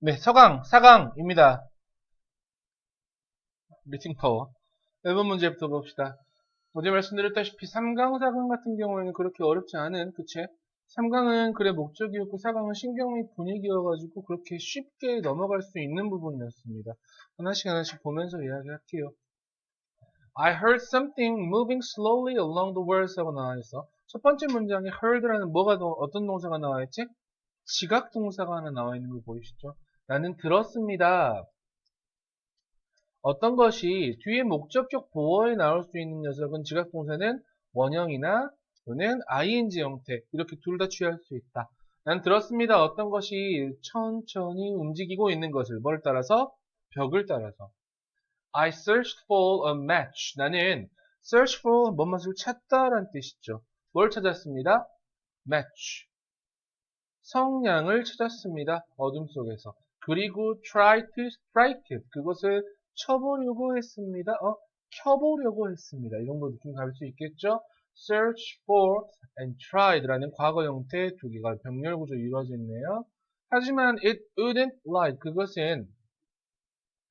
네, 서강, 4강입니다. 리팅 파워. 1번 문제부터 봅시다. 어제 말씀드렸다시피 3강, 4강 같은 경우에는 그렇게 어렵지 않은, 그치? 3강은 글의 목적이었고 4강은 신경 및 분위기여가지고 그렇게 쉽게 넘어갈 수 있는 부분이었습니다. 하나씩 하나씩 보면서 이야기할게요. I heard something moving slowly along the walls 하고 나와있어. 첫 번째 문장에 heard라는 어떤 동사가 나와있지? 지각 동사가 하나 나와있는 거 보이시죠? 나는 들었습니다. 어떤 것이 뒤에 목적격 보어에 나올 수 있는 녀석은 지각동사는 원형이나 또는 ing 형태 이렇게 둘 다 취할 수 있다. 난 들었습니다. 어떤 것이 천천히 움직이고 있는 것을 뭘 따라서? 벽을 따라서. I searched for a match. 나는 search for 무엇을 찾다라는 뜻이죠. 뭘 찾았습니다? match. 성냥을 찾았습니다. 어둠 속에서. 그리고 try to strike it. 그것을 쳐보려고 했습니다. 켜보려고 했습니다. 이 정도 느낌 갈 수 있겠죠? search for and tried라는 과거 형태 두 개가 병렬 구조 이루어져 있네요. 하지만 it wouldn't light. 그것은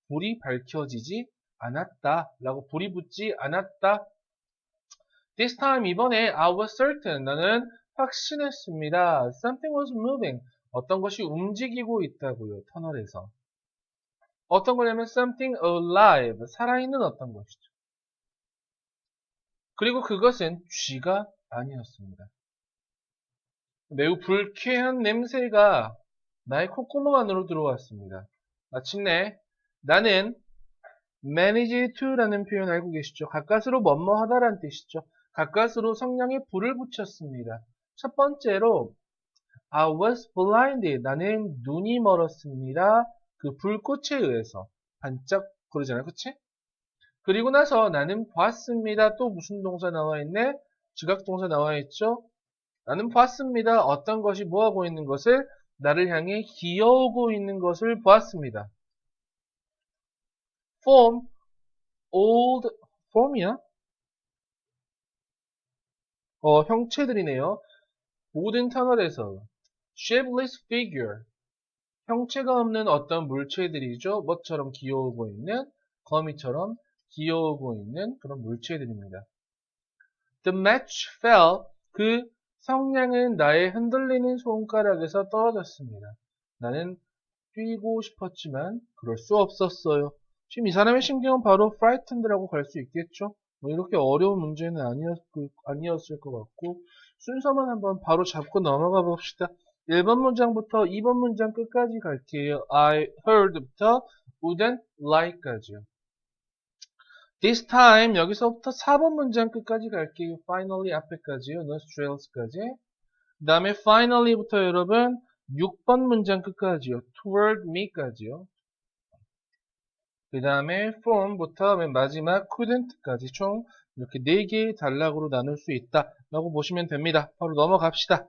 불이 밝혀지지 않았다. 라고 불이 붙지 않았다. This time 이번에 I was certain. 나는 확신했습니다. Something was moving. 어떤 것이 움직이고 있다고요. 터널에서. 어떤 거냐면 something alive. 살아있는 어떤 것이죠. 그리고 그것은 쥐가 아니었습니다. 매우 불쾌한 냄새가 나의 콧구멍 안으로 들어왔습니다. 마침내 나는 manage to라는 표현 알고 계시죠? 가까스로 뭐뭐하다라는 뜻이죠. 가까스로 성냥에 불을 붙였습니다. 첫 번째로 I was blinded. 나는 눈이 멀었습니다. 그 불꽃에 의해서 반짝 그러잖아요. 그치? 그리고 나서 나는 봤습니다. 또 무슨 동사 나와 있네? 지각동사 나와 있죠? 나는 봤습니다. 어떤 것이 뭐하고 있는 것을 나를 향해 기어오고 있는 것을 보았습니다. form, old, form이야? 형체들이네요. 모든 터널에서 shapeless figure, 형체가 없는 어떤 물체들이죠. 뭐처럼 기어오고 있는, 거미처럼 기어오고 있는 그런 물체들입니다. The match fell, 그 성냥은 나의 흔들리는 손가락에서 떨어졌습니다. 나는 뛰고 싶었지만 그럴 수 없었어요. 지금 이 사람의 심경은 바로 frightened라고 갈 수 있겠죠? 뭐 이렇게 어려운 문제는 아니었을 것 같고 순서만 한번 바로 잡고 넘어가 봅시다. 1번 문장부터 2번 문장 끝까지 갈게요. I heard부터 wouldn't like까지요. This time 여기서부터 4번 문장 끝까지 갈게요. Finally 앞에까지요. nostrils까지. 그 다음에 finally부터 여러분 6번 문장 끝까지요. toward me까지요. 그 다음에 form부터 맨 마지막 couldn't까지 총 이렇게 4개의 단락으로 나눌 수 있다 라고 보시면 됩니다. 바로 넘어갑시다.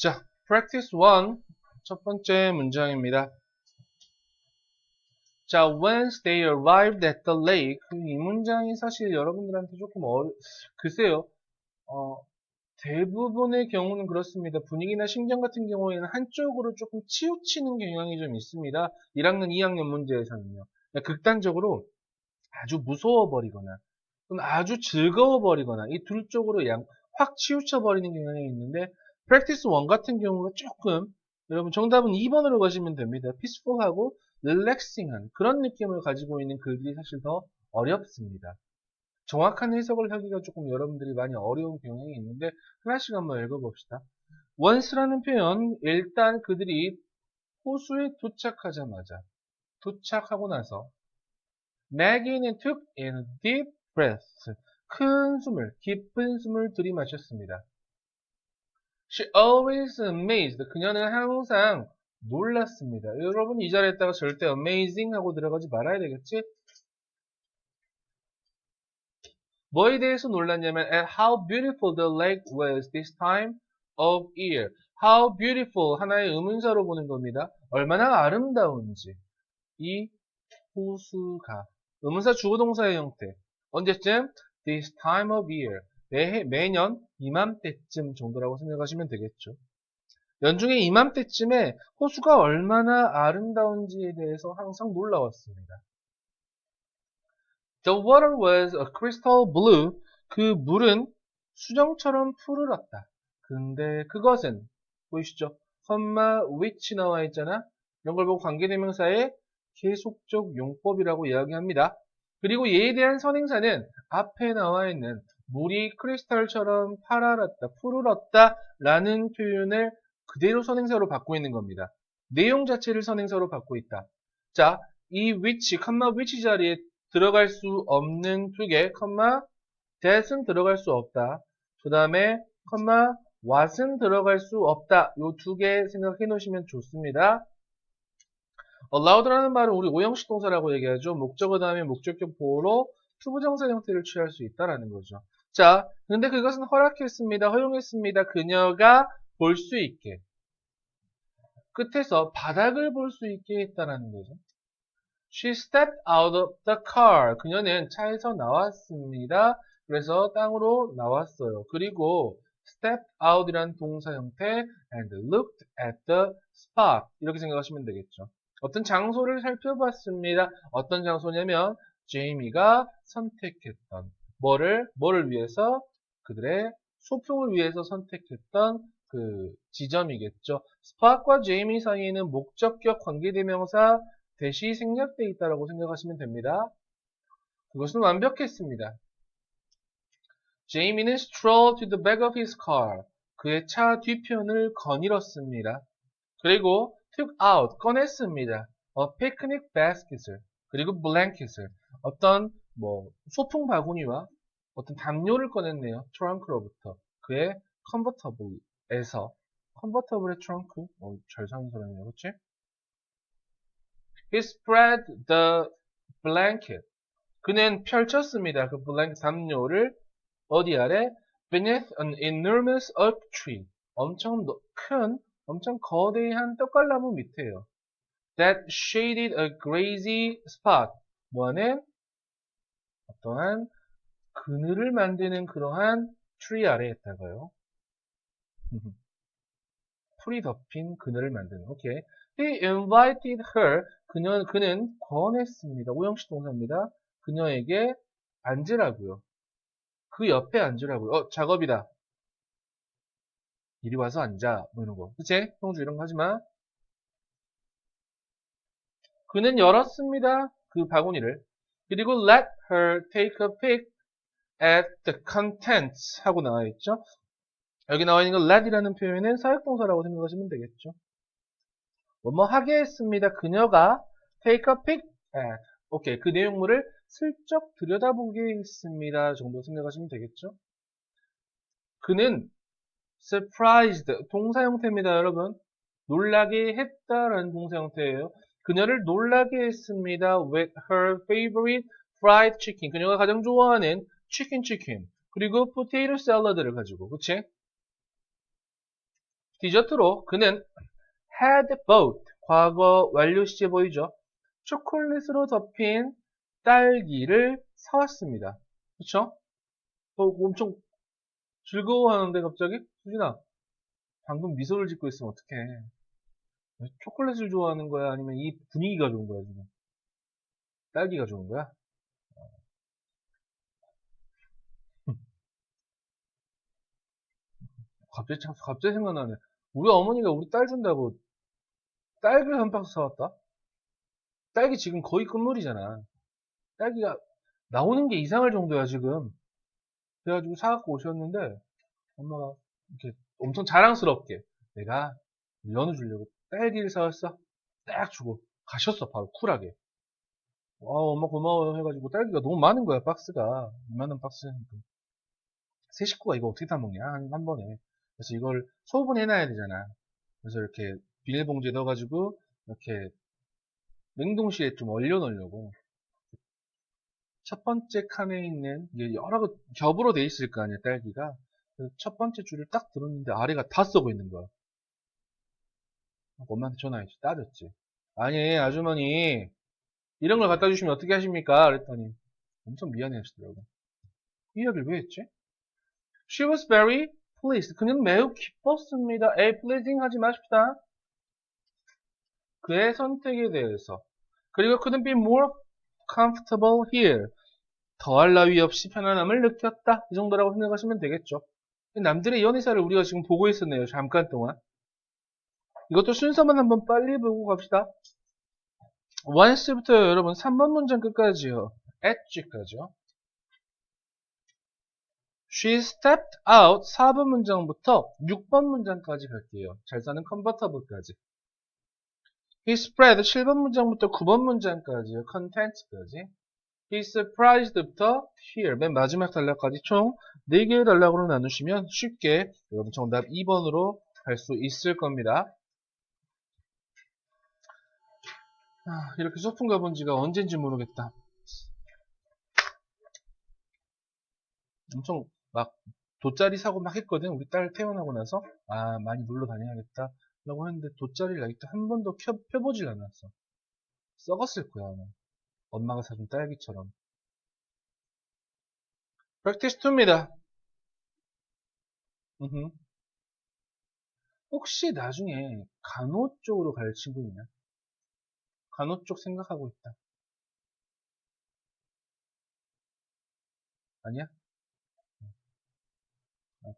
자, practice 1 첫 번째 문장입니다. 자, once they arrived at the lake. 이 문장이 사실 여러분들한테 조금 글쎄요. 대부분의 경우는 그렇습니다. 분위기나 신경 같은 경우에는 한쪽으로 조금 치우치는 경향이 좀 있습니다. 1학년, 2학년 문제에서는요. 극단적으로 아주 무서워버리거나 또는 아주 즐거워버리거나 이 둘 쪽으로 확 치우쳐버리는 경향이 있는데 practice 1 같은 경우가 조금 여러분 정답은 2번으로 가시면 됩니다. peaceful하고 relaxing한 그런 느낌을 가지고 있는 글들이 사실 더 어렵습니다. 정확한 해석을 하기가 조금 여러분들이 많이 어려운 경향이 있는데 하나씩 한번 읽어봅시다. once라는 표현, 일단 그들이 호수에 도착하고 나서 Maggie는 took in a deep breath, 큰 숨을, 깊은 숨을 들이마셨습니다. She always amazed, 그녀는 항상 놀랐습니다. 여러분 이 자리에다가 절대 amazing 하고 들어가지 말아야 되겠지? 뭐에 대해서 놀랐냐면 at how beautiful the lake was this time of year. How beautiful 하나의 의문사로 보는 겁니다. 얼마나 아름다운지 이 호수가 의문사 주어동사의 형태 언제쯤? this time of year 매년 이맘때쯤 정도라고 생각하시면 되겠죠. 연중에 이맘때쯤에 호수가 얼마나 아름다운지에 대해서 항상 놀라웠습니다. The water was a crystal blue. 그 물은 수정처럼 푸르렀다. 근데 그것은 보이시죠? which 나와 있잖아. 이런 걸 보고 관계대명사의 계속적 용법이라고 이야기합니다. 그리고 얘에 대한 선행사는 앞에 나와 있는 물이 크리스탈처럼 파랄랐다, 푸르렀다 라는 표현을 그대로 선행사로 받고 있는 겁니다. 내용 자체를 선행사로 받고 있다. 자, 이 which, which 자리에 들어갈 수 없는 두 개, that은 들어갈 수 없다. 그 다음에 what은 들어갈 수 없다. 요 두 개 생각해 놓으시면 좋습니다. allowed라는 말은 우리 오형식 동사라고 얘기하죠. 목적어 다음에 목적격 보호로 투부정사 형태를 취할 수 있다라는 거죠. 자, 근데 그것은 허락했습니다. 허용했습니다. 그녀가 볼 수 있게. 끝에서 바닥을 볼 수 있게 했다라는 거죠. She stepped out of the car. 그녀는 차에서 나왔습니다. 그래서 땅으로 나왔어요. 그리고 stepped out이란 동사 형태 and looked at the spot. 이렇게 생각하시면 되겠죠. 어떤 장소를 살펴봤습니다. 어떤 장소냐면 제이미가 선택했던 뭐를 위해서? 그들의 소풍을 위해서 선택했던 그 지점이겠죠. spot과 제이미 사이에는 목적격 관계대명사 대시 생략되어 있다고 생각하시면 됩니다. 그것은 완벽했습니다. 제이미는 strolled to the back of his car. 그의 차 뒤편을 거닐었습니다. 그리고 took out, 꺼냈습니다. a picnic basket을, 그리고 blanket을, 어떤 소풍 바구니와 어떤 담요를 꺼냈네요. trunk로부터. 그의 convertible에서. convertible의 trunk? 잘 사는 사람이네요. 그치? He spread the blanket. 그는 펼쳤습니다. 그 블랭켓 담요를 어디 아래? Beneath an enormous oak tree. 엄청 큰, 엄청 거대한 떡갈나무 밑에요. That shaded a grassy spot. 뭐하는? 어떠한 그늘을 만드는 그러한 트리 아래에 있다가요. 풀이 덮인 그늘을 만드는. 오케이. He invited her. 그는 권했습니다. 오형식 동사입니다. 그녀에게 앉으라고요. 그 옆에 앉으라고요. 작업이다. 이리 와서 앉아. 뭐 이런 거. 그치? 형주 이런 거 하지 마. 그는 열었습니다. 그 바구니를. 그리고 let her take a peek at the contents 하고 나와 있죠. 여기 나와 있는 거 let이라는 표현은 사역동사라고 생각하시면 되겠죠. 뭐뭐 하게 했습니다. 그녀가 take a peek at. 오케이. 그 내용물을 슬쩍 들여다보게 했습니다. 정도 생각하시면 되겠죠. 그는 surprised. 동사 형태입니다, 여러분. 놀라게 했다라는 동사 형태예요. 그녀를 놀라게 했습니다. with her favorite fried chicken. 그녀가 가장 좋아하는 치킨. 그리고 potato 샐러드를 가지고. 그치? 디저트로 그는 had bought. 과거 완료 시제 보이죠? 초콜릿으로 덮인 딸기를 사왔습니다. 그쵸? 엄청 즐거워하는데 갑자기? 수진아, 방금 미소를 짓고 있으면 어떡해. 초콜릿을 좋아하는 거야? 아니면 이 분위기가 좋은 거야, 지금? 딸기가 좋은 거야? 갑자기 생각나네. 우리 어머니가 우리 딸 준다고 딸기 한 박스 사왔다? 딸기 지금 거의 끝물이잖아. 딸기가 나오는 게 이상할 정도야, 지금. 그래가지고 사갖고 오셨는데, 엄마가 이렇게 엄청 자랑스럽게 내가 연우 주려고 딸기를 사왔어. 딱 주고 가셨어, 바로 쿨하게. 엄마 고마워요 해가지고 딸기가 너무 많은 거야, 박스가. 이만한 박스니까. 세 식구가 이거 어떻게 다 먹냐, 한 번에. 그래서 이걸 소분해놔야 되잖아. 그래서 이렇게 비닐봉지에 넣어가지고 이렇게 냉동실에 좀 얼려놓으려고. 첫 번째 칸에 있는 이게 여러 겹으로 돼 있을 거 아니야, 딸기가. 그래서 첫 번째 줄을 딱 들었는데 아래가 다 썩어 있는 거야. 엄마한테 전화했지, 따졌지. 아니, 아주머니, 이런 걸 갖다 주시면 어떻게 하십니까? 그랬더니 엄청 미안해 하시더라고. 이 이야기를 왜 했지? She was very pleased. 그는 매우 기뻤습니다. A pleasing 하지 마십시다. 그의 선택에 대해서. 그리고 couldn't be more comfortable here. 더할 나위 없이 편안함을 느꼈다. 이 정도라고 생각하시면 되겠죠. 남들의 연애사를 우리가 지금 보고 있었네요. 잠깐 동안. 이것도 순서만 한번 빨리 보고 갑시다. once부터 여러분 3번 문장 끝까지요. at까지요. She stepped out 4번 문장부터 6번 문장까지 갈게요. 잘 사는 convertible까지. He spread 7번 문장부터 9번 문장까지요. content까지. He surprised부터 here 맨 마지막 단락까지 총 4개의 단락으로 나누시면 쉽게 여러분 정답 2번으로 갈 수 있을 겁니다. 이렇게 소풍 가본 지가 언젠지 모르겠다. 엄청 막 돗자리 사고 막 했거든. 우리 딸 태어나고 나서 많이 놀러 다녀야겠다 라고 했는데 돗자리를 아직도 한 번도 펴보질 않았어. 썩었을 거야 아마. 엄마가 사준 딸기처럼. practice 2입니다. 혹시 나중에 간호 쪽으로 갈 친구 있냐? 간호 쪽 생각하고 있다. 아니야?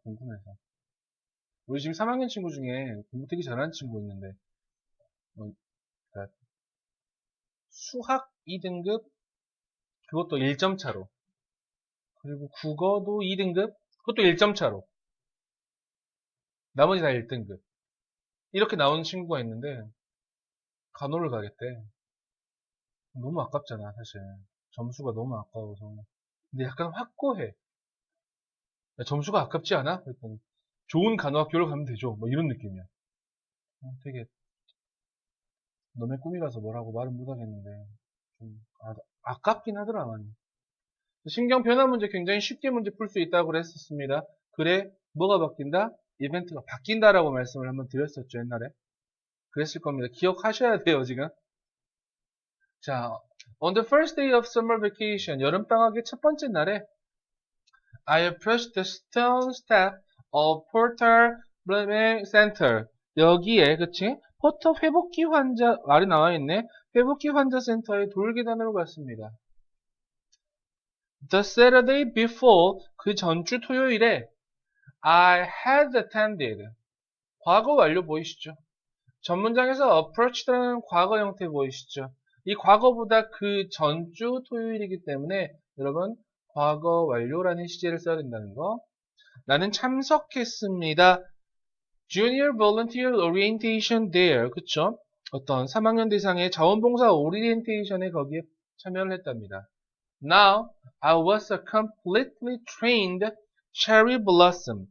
궁금해서. 우리 지금 3학년 친구 중에 공부 되게 잘하는 친구 있는데 그러니까 수학 2등급 그것도 1점 차로, 그리고 국어도 2등급 그것도 1점 차로, 나머지 다 1등급 이렇게 나오는 친구가 있는데 간호를 가겠대. 너무 아깝잖아 사실. 점수가 너무 아까워서. 근데 약간 확고해. 야, 점수가 아깝지 않아? 그랬더니 좋은 간호학교로 가면 되죠. 뭐 이런 느낌이야. 되게 너의 꿈이라서 뭐라고 말은 못하겠는데 좀 아깝긴 하더라 많이. 신경 변화 문제 굉장히 쉽게 문제 풀 수 있다고 그랬었습니다. 그래 뭐가 바뀐다? 이벤트가 바뀐다라고 말씀을 한번 드렸었죠 옛날에. 그랬을 겁니다. 기억하셔야 돼요 지금. 자, on the first day of summer vacation, 여름방학의 첫 번째 날에 I approached the stone step of Porter Center. 여기에, 그치? 포터 회복기 환자, 말이 나와있네. 회복기 환자 센터의 돌계단으로 갔습니다. The Saturday before, 그 전주 토요일에 I had attended. 과거 완료 보이시죠? 전문장에서 approached라는 과거 형태 보이시죠? 이 과거보다 그 전주 토요일이기 때문에 여러분 과거 완료라는 시제를 써야 된다는 거. 나는 참석했습니다. Junior Volunteer Orientation there. 그쵸? 어떤 3학년 대상의 자원봉사 오리엔테이션에 거기에 참여를 했답니다. Now, I was a completely trained cherry blossom.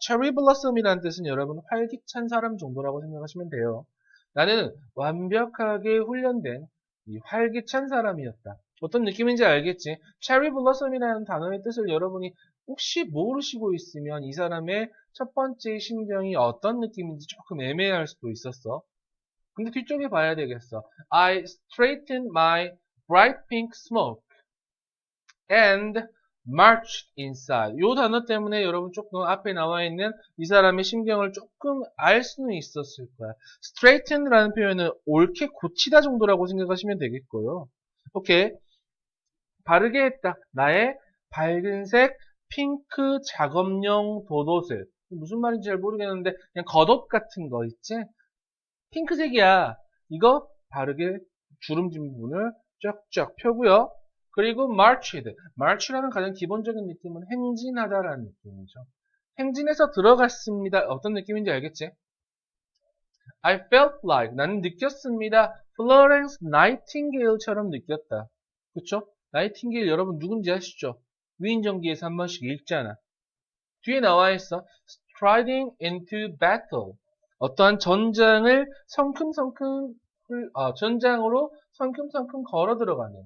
체리 블러썸이라는 뜻은 여러분 활기찬 사람 정도라고 생각하시면 돼요. 나는 완벽하게 훈련된 이 활기찬 사람이었다. 어떤 느낌인지 알겠지? 체리 블러썸이라는 단어의 뜻을 여러분이 혹시 모르시고 있으면 이 사람의 첫 번째 심경이 어떤 느낌인지 조금 애매할 수도 있었어. 근데 뒤쪽에 봐야 되겠어. I straightened my bright pink smoke and marched inside. 요 단어 때문에 여러분 조금 앞에 나와 있는 이 사람의 심경을 조금 알 수는 있었을 거야. straighthen라는 표현은 옳게 고치다 정도라고 생각하시면 되겠고요. 오케이. 바르게 했다. 나의 밝은색 핑크 작업용 도도새. 무슨 말인지 잘 모르겠는데 그냥 겉옷 같은 거 있지? 핑크색이야. 이거 바르게 주름진 부분을 쫙쫙 펴고요. 그리고 marched. march라는 가장 기본적인 느낌은 행진하다라는 느낌이죠. 행진해서 들어갔습니다. 어떤 느낌인지 알겠지? I felt like. 나는 느꼈습니다. Florence Nightingale처럼 느꼈다. 그쵸? 나이팅게일 여러분 누군지 아시죠? 위인전기에서 한 번씩 읽잖아. 뒤에 나와 있어. Striding into battle. 어떠한 전장을 전장으로 성큼성큼 걸어 들어가는.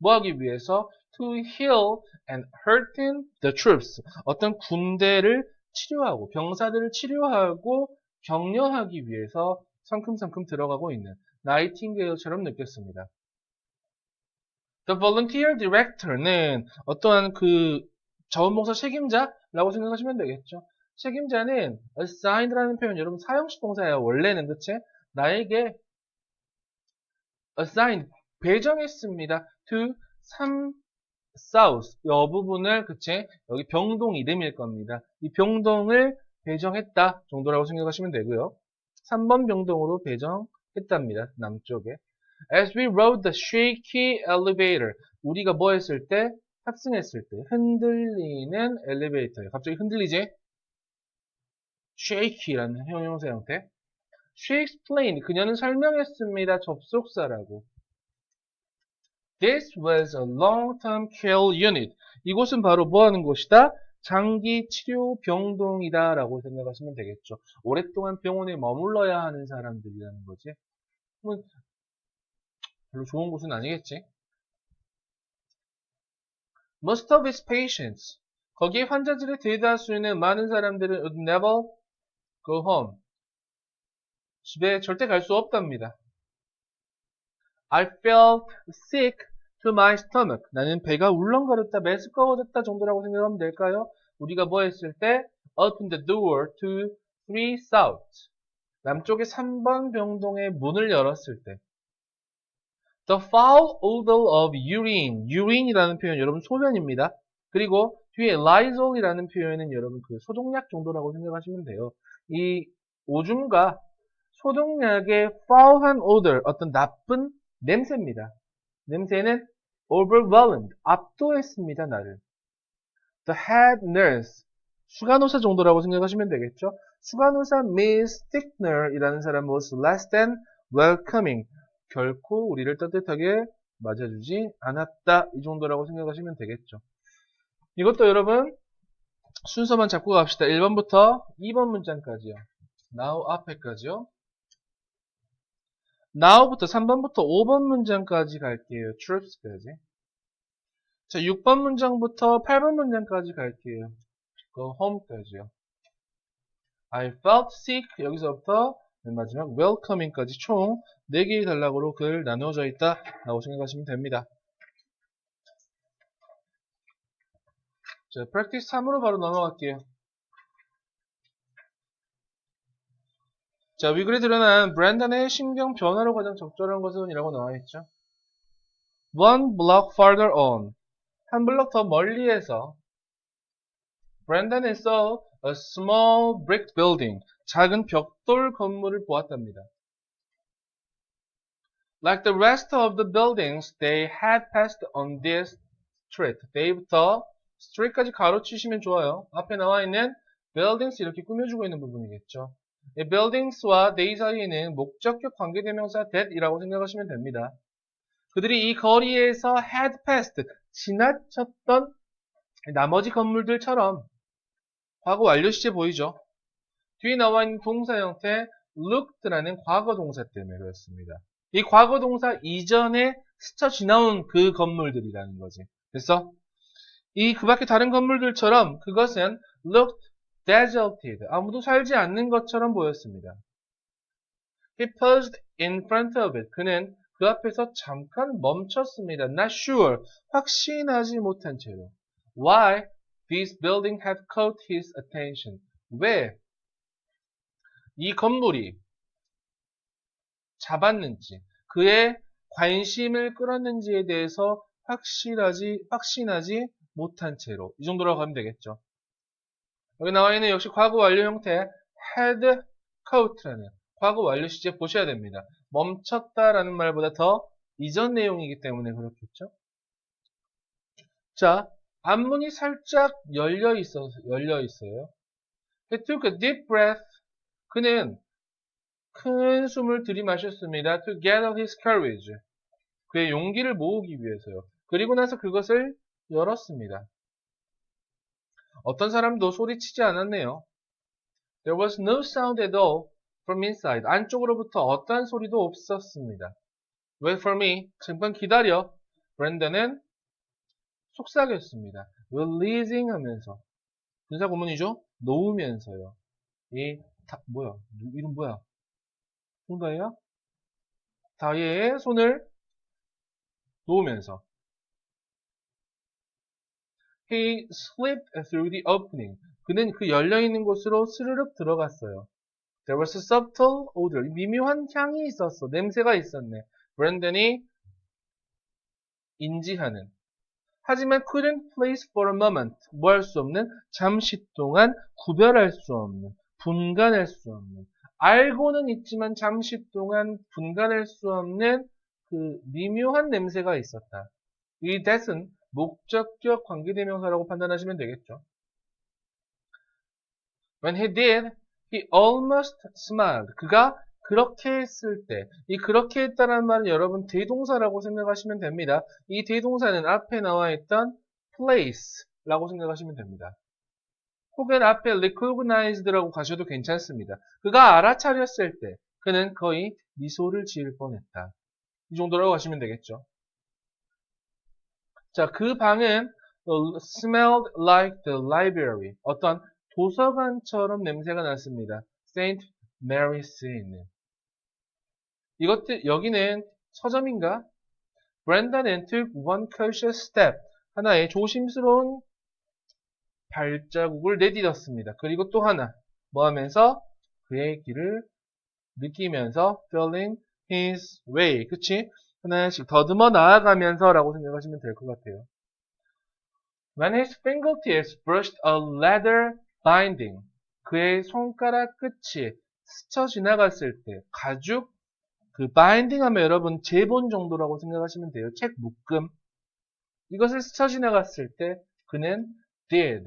뭐 하기 위해서? To heal and hurting the troops. 어떤 군대를 치료하고, 병사들을 치료하고 격려하기 위해서 성큼성큼 들어가고 있는 나이팅게일처럼 느꼈습니다. The volunteer director는 어떠한 그 자원봉사 책임자, 라고 생각하시면 되겠죠. 책임자는 assigned라는 표현 여러분 사형식 동사예요. 원래는 그치? 나에게 assigned 배정했습니다. to some south 이 부분을 그치? 여기 병동 이름일 겁니다. 이 병동을 배정했다 정도라고 생각하시면 되고요. 3번 병동으로 배정했답니다. 남쪽에. As we rode the shaky elevator. 우리가 뭐 했을 때? 탑승했을 때 흔들리는 엘리베이터예요. 갑자기 흔들리지? shaky라는 형용사 형태. She explained. 그녀는 설명했습니다. 접속사라고. This was a long-term care unit. 이곳은 바로 뭐 하는 곳이다? 장기 치료 병동이다 라고 생각하시면 되겠죠. 오랫동안 병원에 머물러야 하는 사람들이라는 거지. 그러면 별로 좋은 곳은 아니겠지. Most of its patients. 거기에 환자들의 대다수는 많은 사람들은 would never go home. 집에 절대 갈 수 없답니다. I felt sick to my stomach. 나는 배가 울렁거렸다, 메스꺼워졌다 정도라고 생각하면 될까요? 우리가 뭐 했을 때? Open the door to 3 south. 남쪽의 3번 병동의 문을 열었을 때. The foul odor of urine. urine이라는 표현 여러분 소변입니다. 그리고 뒤에 lysol이라는 표현은 여러분 그 소독약 정도라고 생각하시면 돼요. 이 오줌과 소독약의 foul한 odor, 어떤 나쁜 냄새입니다. 냄새는 overwhelmed, 압도했습니다, 나를. The head nurse, 수간호사 정도라고 생각하시면 되겠죠. 수간호사 Miss Stickner이라는 사람은 was less than welcoming. 결코 우리를 따뜻하게 맞아주지 않았다. 이 정도라고 생각하시면 되겠죠. 이것도 여러분 순서만 잡고 갑시다. 1번부터 2번 문장까지요. now 앞에까지요. now부터 3번부터 5번 문장까지 갈게요. troops까지. 자, 6번 문장부터 8번 문장까지 갈게요. go home까지요. I felt sick. 여기서부터 맨 마지막 welcoming까지 총 4개의 단락으로 글 나누어져 있다 라고 생각하시면 됩니다. 자, practice 3으로 바로 넘어갈게요. 자, 위글에 드러난 브랜던의 신경 변화로 가장 적절한 것은 이라고 나와있죠. One block farther on. 한 블록 더 멀리에서 브랜던은 saw a small brick building. 작은 벽돌 건물을 보았답니다. Like the rest of the buildings, they had passed on this street. they부터 street까지 가로치시면 좋아요. 앞에 나와 있는 buildings 이렇게 꾸며주고 있는 부분이겠죠. 이 buildings와 they 사이에는 목적격 관계대명사 that이라고 생각하시면 됩니다. 그들이 이 거리에서 had passed, 지나쳤던 나머지 건물들처럼 과거 완료 시제 보이죠? 뒤에 나와 있는 동사 형태 looked라는 과거 동사 때문에 그렇습니다. 이 과거 동사 이전에 스쳐 지나온 그 건물들이라는 거지. 그래서 그 밖에 다른 건물들처럼 그것은 looked deserted. 아무도 살지 않는 것처럼 보였습니다. He paused in front of it. 그는 그 앞에서 잠깐 멈췄습니다. Not sure. 확신하지 못한 채로. Why this building had caught his attention. 왜 이 건물이 잡았는지, 그의 관심을 끌었는지에 대해서 확신하지 못한 채로. 이 정도라고 하면 되겠죠. 여기 나와 있는 역시 과거 완료 형태 had caught라는 과거 완료 시제 보셔야 됩니다. 멈췄다라는 말보다 더 이전 내용이기 때문에 그렇겠죠. 자, 앞문이 살짝 열려 있어요. He took a deep breath. 그는 큰 숨을 들이마셨습니다. To gather his courage. 그의 용기를 모으기 위해서요. 그리고 나서 그것을 열었습니다. 어떤 사람도 소리치지 않았네요. There was no sound at all from inside. 안쪽으로부터 어떠한 소리도 없었습니다. Wait for me. 잠깐 기다려. 브랜던은 속삭였습니다. Releasing 하면서. 분사 구문이죠? 놓으면서요. 이름 뭐야? 뭔가예요? 다이의 손을 놓으면서. He slipped through the opening. 그는 그 열려있는 곳으로 스르륵 들어갔어요. There was a subtle odor. 미묘한 향이 있었어. 냄새가 있었네. 브랜던이 인지하는. 하지만 couldn't place for a moment. 뭐 할 수 없는? 잠시 동안 구별할 수 없는. 분간할 수 없는. 알고는 있지만 잠시 동안 분간할 수 없는 그 미묘한 냄새가 있었다. 이 that은 목적격 관계대명사라고 판단하시면 되겠죠. When he did, he almost smiled. 그가 그렇게 했을 때, 이 그렇게 했다는 말은 여러분 대동사라고 생각하시면 됩니다. 이 대동사는 앞에 나와 있던 place라고 생각하시면 됩니다. 혹은 앞에 recognized라고 가셔도 괜찮습니다. 그가 알아차렸을 때, 그는 거의 미소를 지을 뻔했다. 이 정도라고 하시면 되겠죠. 자, 그 방은 smelled like the library. 어떤 도서관처럼 냄새가 났습니다. Saint Mary's Inn. 이것들, 여기는 서점인가? 브렌던은 took one cautious step. 하나의 조심스러운 발자국을 내디뎠습니다. 그리고 또 하나, 뭐 하면서? 그의 길을 느끼면서 feeling his way. 그치? 하나씩 더듬어 나아가면서 라고 생각하시면 될 것 같아요. When his fingertips brushed a leather binding. 그의 손가락 끝이 스쳐 지나갔을 때, 가죽, 그 바인딩 하면 여러분 제본 정도라고 생각하시면 돼요. 책 묶음. 이것을 스쳐 지나갔을 때, 그는 did.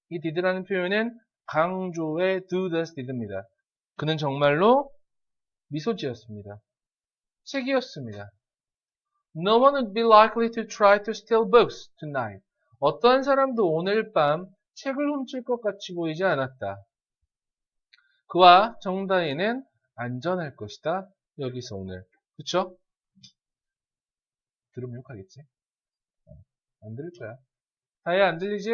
이 did라는 표현은 강조의 do, does, did입니다. 그는 정말로 미소 지었습니다. 책이었습니다. No one would be likely to try to steal books tonight. 어떠한 사람도 오늘 밤 책을 훔칠 것 같이 보이지 않았다. 그와 정다희는 안전할 것이다. 여기서 오늘. 그쵸? 들으면 욕하겠지? 안 들릴 거야. 다희야, 안 들리지?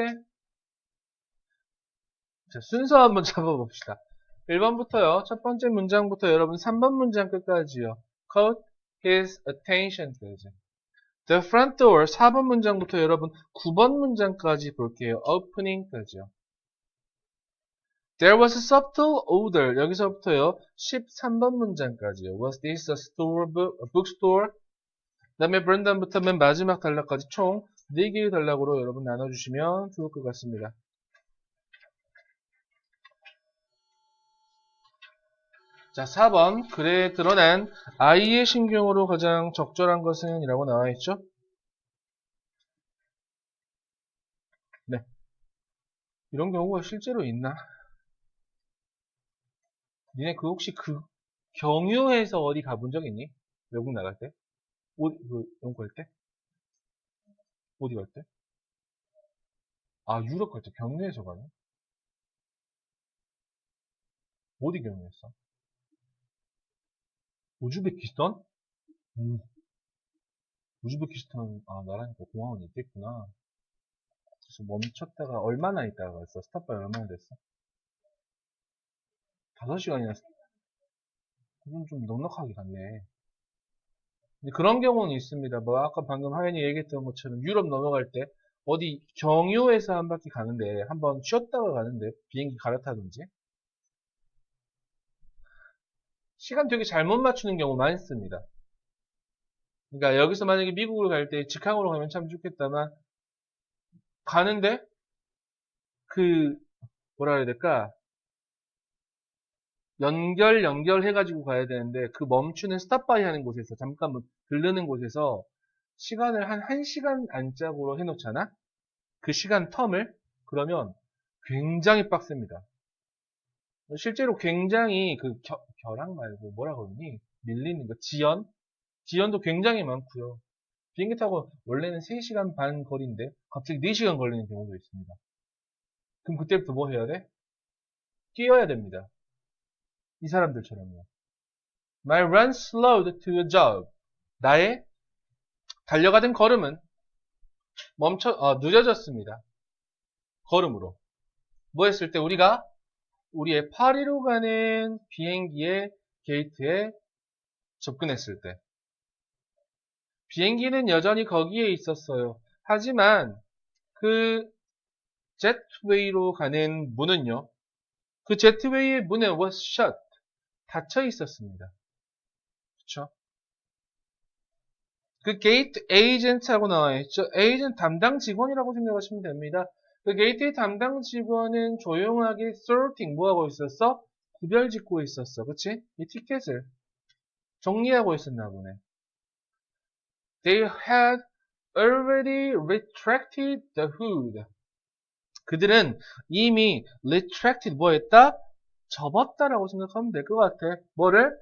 자, 순서 한번 잡아봅시다. 1번부터요. 첫 번째 문장부터 여러분 3번 문장 끝까지요. Caught his attention까지. The front door 4번 문장부터 여러분 9번 문장까지 볼게요. opening까지요. There was a subtle odor. 여기서부터요. 13번 문장까지요. Was this a bookstore? 그 다음에 브렌던부터 맨 마지막 단락까지 총 4개의 단락으로 여러분 나눠주시면 좋을 것 같습니다. 자, 4번. 글에 드러난 아이의 신경으로 가장 적절한 것은 이라고 나와 있죠? 네. 이런 경우가 실제로 있나? 니네 그 혹시 그 경유해서 어디 가본 적 있니? 외국 나갈 때? 영국 갈 때? 어디 갈 때? 아, 유럽 갈 때 경유해서 가네? 어디 경유했어? 우즈베키스탄? 우즈베키스탄, 아, 나라니까 공항은 있겠구나. 그래서 멈췄다가 얼마나 있다가 갔어? 스탑바이 얼마나 됐어? 5시간이나, 그건 좀 넉넉하게 갔네. 근데 그런 경우는 있습니다. 뭐, 아까 방금 하연이 얘기했던 것처럼 유럽 넘어갈 때, 어디 경유해서 한 바퀴 가는데, 한번 쉬었다가 가는데, 비행기 갈아타든지. 시간 되게 잘못 맞추는 경우 많습니다. 그러니까 여기서 만약에 미국을 갈 때 직항으로 가면 참 좋겠다만, 가는데, 뭐라 그래야 될까? 연결해가지고 가야 되는데, 그 멈추는 스탑바이 하는 곳에서, 잠깐 들르는 곳에서, 시간을 한 1시간 안짝으로 해놓잖아? 그 시간 텀을? 그러면 굉장히 빡셉니다. 실제로 굉장히 결항 말고 뭐라 그러니? 밀리는 거, 지연도 굉장히 많고요. 비행기 타고 원래는 3시간 반 거리인데, 갑자기 4시간 걸리는 경우도 있습니다. 그럼 그때부터 뭐 해야 돼? 뛰어야 됩니다. 이 사람들처럼요. My run slowed to a jog. 나의 달려가던 걸음은 늦어졌습니다. 걸음으로. 뭐 했을 때 우리의 파리로 가는 비행기의 게이트에 접근했을 때. 비행기는 여전히 거기에 있었어요. 하지만 jetway로 가는 문은요. 그 jetway의 문은 was shut. 닫혀 있었습니다. 그쵸? 그 게이트 에이전트하고 나와 있죠. 에이전트 담당 직원이라고 생각하시면 됩니다. 그 게이트 담당 직원은 조용하게 sorting 뭐하고 있었어? 구별 짓고 있었어. 그치? 이 티켓을 정리하고 있었나 보네. They had already retracted the hood. 그들은 이미 retracted 뭐 했다? 접었다라고 생각하면 될 것 같아. 뭐를?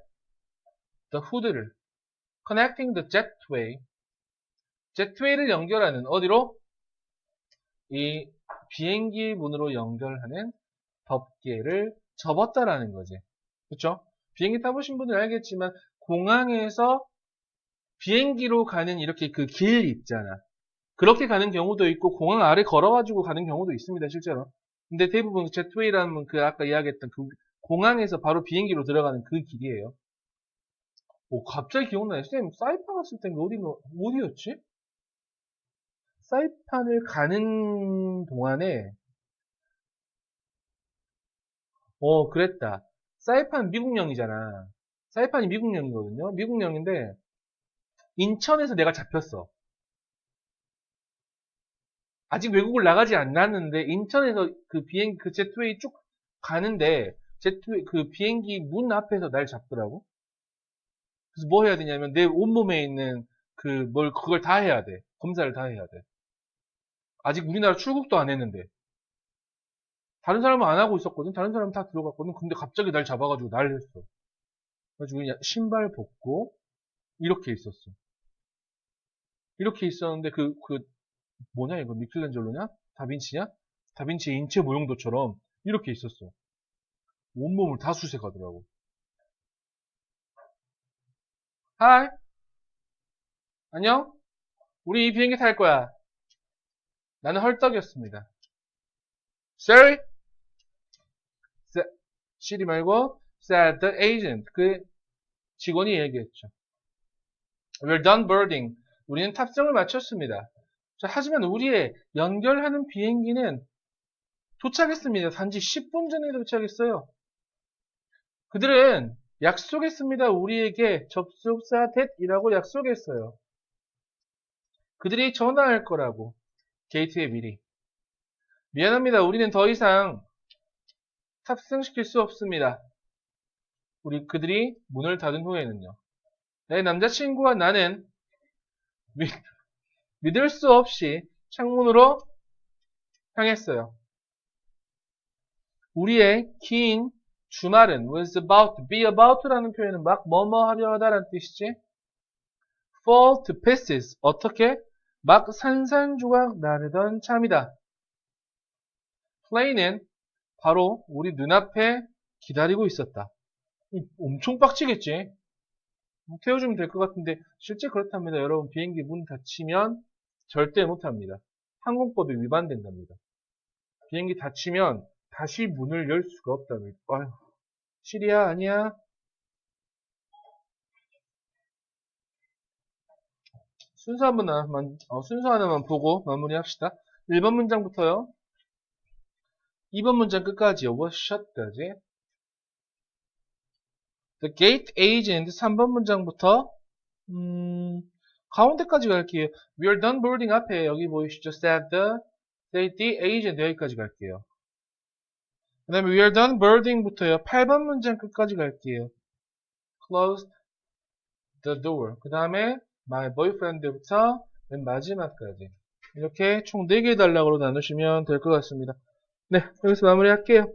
The hood를. Connecting the jetway. jetway를 연결하는 어디로? 이 비행기 문으로 연결하는 덮개를 접었다라는 거지. 그쵸? 비행기 타보신 분들은 알겠지만 공항에서 비행기로 가는 이렇게 그 길 있잖아. 그렇게 가는 경우도 있고 공항 아래 걸어가지고 가는 경우도 있습니다. 실제로. 근데 대부분 jetway라는 그 아까 이야기했던 그 공항에서 바로 비행기로 들어가는 그 길이에요. 오, 갑자기 기억나네. 쌤, 사이판 갔을 땐 어디였지? 사이판을 가는 동안에, 그랬다. 사이판 미국령이잖아. 사이판이 미국령이거든요. 미국령인데, 인천에서 내가 잡혔어. 아직 외국을 나가지 않았는데, 인천에서 그 제트웨이 쭉 가는데, 그 비행기 문 앞에서 날 잡더라고. 그래서 뭐 해야 되냐면, 내 온몸에 있는 그걸 다 해야 돼. 검사를 다 해야 돼. 아직 우리나라 출국도 안 했는데. 다른 사람은 안 하고 있었거든. 다른 사람은 다 들어갔거든. 근데 갑자기 날 잡아가지고 날 했어. 그래가지고 그냥 신발 벗고 이렇게 있었어. 이렇게 있었는데 뭐냐 이거 미켈란젤로냐? 다빈치냐? 다빈치의 인체 모형도처럼 이렇게 있었어. 온몸을 다 수색하더라고. 하이, 안녕? 우리 이 비행기 탈 거야. 나는 헐떡이었습니다. Sorry? 시리 말고 said the agent. 그 직원이 얘기했죠. We're done boarding. 우리는 탑승을 마쳤습니다. 자, 하지만 우리의 연결하는 비행기는 도착했습니다. 단지 10분 전에 도착했어요. 그들은 약속했습니다. 우리에게 접속사 that이라고 약속했어요. 그들이 전화할 거라고. 게이트에 미리. 미안합니다. 우리는 더 이상 탑승시킬 수 없습니다. 그들이 문을 닫은 후에는요. 내 남자친구와 나는 믿을 수 없이 창문으로 향했어요. 우리의 긴 주말은 was about, be about라는 표현은 막 뭐뭐 하려 하다라는 뜻이지. fall to pieces. 어떻게? 막 산산조각 나르던 참이다. 플레이는 바로 우리 눈앞에 기다리고 있었다. 엄청 빡치겠지? 태워주면 될 것 같은데 실제 그렇답니다. 여러분 비행기 문 닫히면 절대 못합니다. 항공법에 위반된답니다. 비행기 닫히면 다시 문을 열 수가 없답니다. 아휴, 시리야 아니야? 순서 순서 하나만 보고 마무리합시다. 1번 문장부터요. 2번 문장 끝까지요. was shut까지. The gate agent 3번 문장부터 가운데까지 갈게요. We are done boarding 앞에 여기 보이시죠? said the agent 여기까지 갈게요. 그 다음에 we are done boarding부터요. 8번 문장 끝까지 갈게요. closed the door. 그 다음에 my boyfriend부터 맨 마지막까지. 이렇게 총 4개 단락으로 나누시면 될 것 같습니다. 네, 여기서 마무리할게요.